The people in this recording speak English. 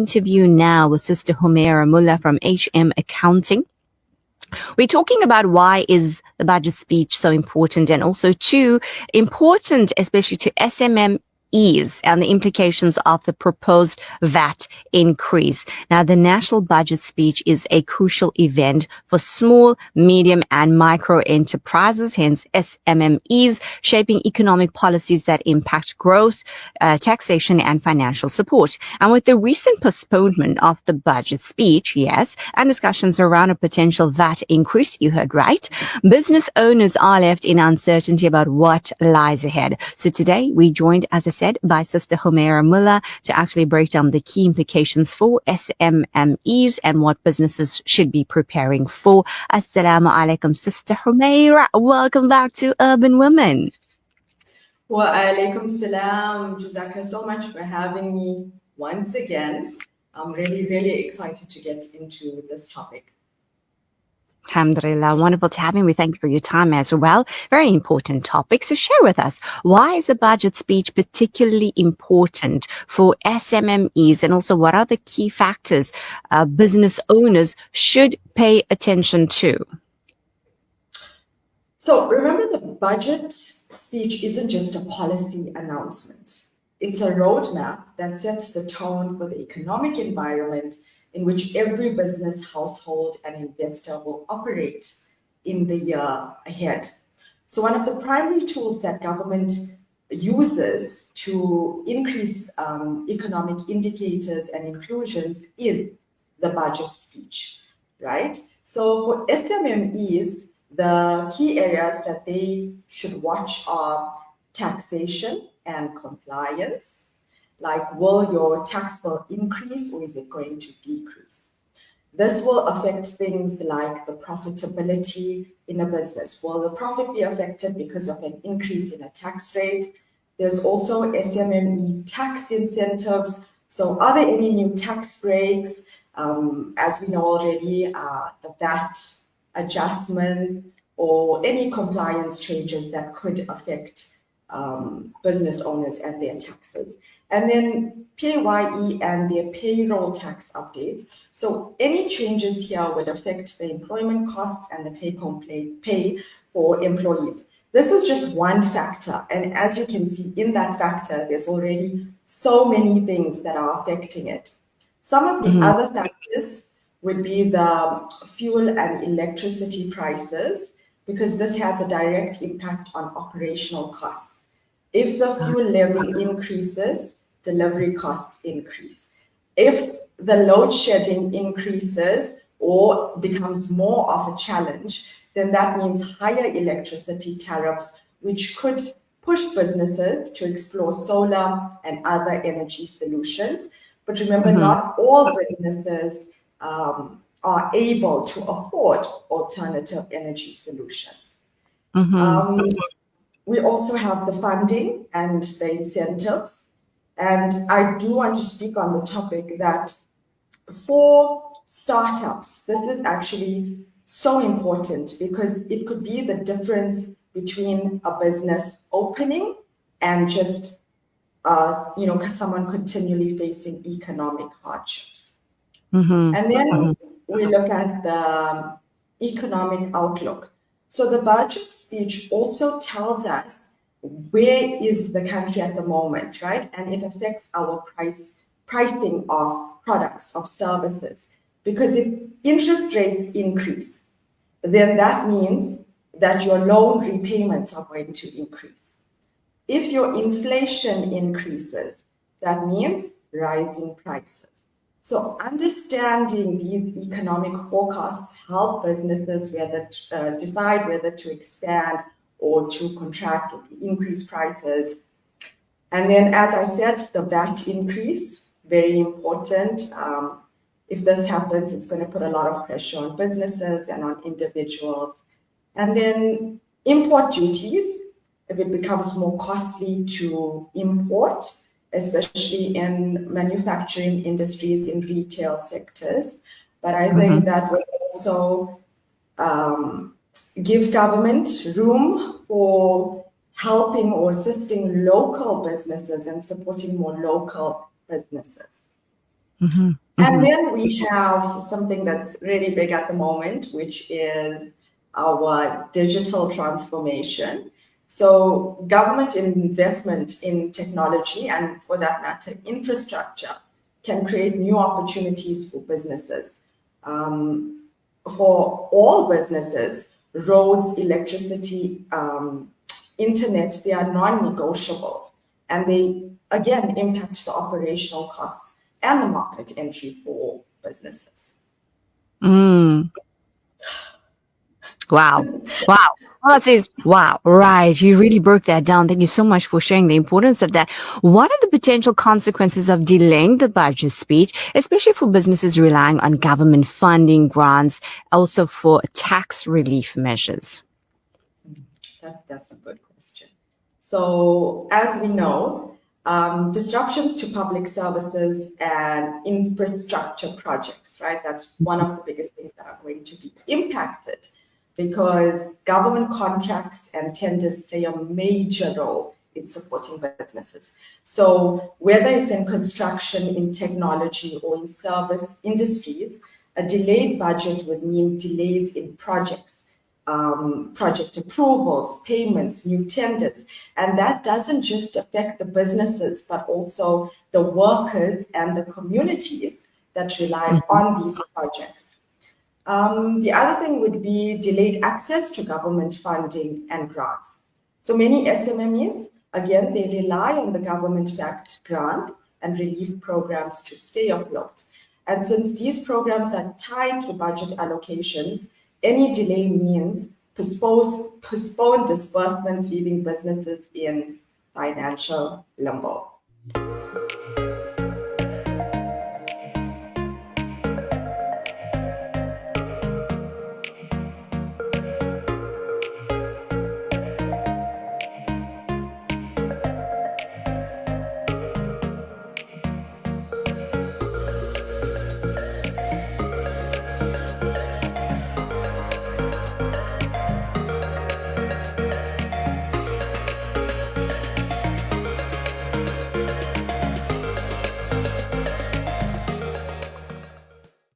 interview now with Sister Humaira Mullah from HM Accounting. We're talking about why is the budget speech so important, and also too important, especially to SMMEs and the implications of the proposed VAT increase. Now, the national budget speech is a crucial event for small, medium and micro enterprises, hence SMMEs, shaping economic policies that impact growth, taxation and financial support. And with the recent postponement of the budget speech, yes, and discussions around a potential VAT increase, you heard right, business owners are left in uncertainty about what lies ahead. So today we joined, as I said, by Sister Humaira Mullah to actually break down the key implications for SMMEs and what businesses should be preparing for. Assalamu alaikum, Sister Humaira. Welcome back to Urban Women. Wa alaikum salam. Jazakallah so much for having me once again. I'm really excited to get into this topic. Alhamdulillah, wonderful to have you. We thank you for your time as well. Very important topic. So share with us, why is the budget speech particularly important for SMMEs, and also what are the key factors business owners should pay attention to? So remember, the budget speech isn't just a policy announcement. It's a roadmap that sets the tone for the economic environment in which every business, household, and investor will operate in the year ahead. So one of the primary tools that government uses to increase economic indicators and inclusions is the budget speech, right? So for SMMEs, the key areas that they should watch are taxation and compliance. Like, will your tax bill increase or is it going to decrease? This will affect things like the profitability in a business. Will the profit be affected because of an increase in a tax rate? There's also SMME tax incentives. So are there any new tax breaks? As we know already, the VAT adjustments or any compliance changes that could affect business owners and their taxes. And then PAYE and their payroll tax updates. So any changes here would affect the employment costs and the take-home pay for employees. This is just one factor. And as you can see in that factor, there's already so many things that are affecting it. Some of the other factors would be the fuel and electricity prices, because this has a direct impact on operational costs. If the fuel level increases, delivery costs increase. If the load shedding increases or becomes more of a challenge, then that means higher electricity tariffs, which could push businesses to explore solar and other energy solutions. But remember, not all businesses are able to afford alternative energy solutions. We also have the funding and the incentives. And I do want to speak on the topic that for startups, this is actually so important because it could be the difference between a business opening and just, someone continually facing economic hardships. And then we look at the economic outlook. So the budget speech also tells us where is the country at the moment, right? And it affects our pricing of products, of services. Because if interest rates increase, then that means that your loan repayments are going to increase. If your inflation increases, that means rising prices. So understanding these economic forecasts help businesses decide whether to expand or to contract or to increase prices. And then, as I said, the VAT increase, very important. If this happens, it's going to put a lot of pressure on businesses and on individuals. And then import duties, if it becomes more costly to import, especially in manufacturing industries, in retail sectors. But I think that will also give government room for helping or assisting local businesses and supporting more local businesses. Mm-hmm. And then we have something that's really big at the moment, which is our digital transformation. So government investment in technology, and for that matter, infrastructure, can create new opportunities for businesses. For all businesses, roads, electricity, internet, they are non-negotiables, and they again impact the operational costs and the market entry for businesses. Mm. Wow. Wow. Well, that is wow. Right. You really broke that down. Thank you so much for sharing the importance of that. What are the potential consequences of delaying the budget speech, especially for businesses relying on government funding, grants, also for tax relief measures? That's a good question. So, as we know, disruptions to public services and infrastructure projects, right? That's one of the biggest things that are going to be impacted, because government contracts and tenders play a major role in supporting businesses. So whether it's in construction, in technology, or in service industries, a delayed budget would mean delays in projects, project approvals, payments, new tenders. And that doesn't just affect the businesses, but also the workers and the communities that rely on these projects. The other thing would be delayed access to government funding and grants. So many SMMEs, again, they rely on the government-backed grants and relief programs to stay afloat. And since these programs are tied to budget allocations, any delay means postponed disbursements, leaving businesses in financial limbo.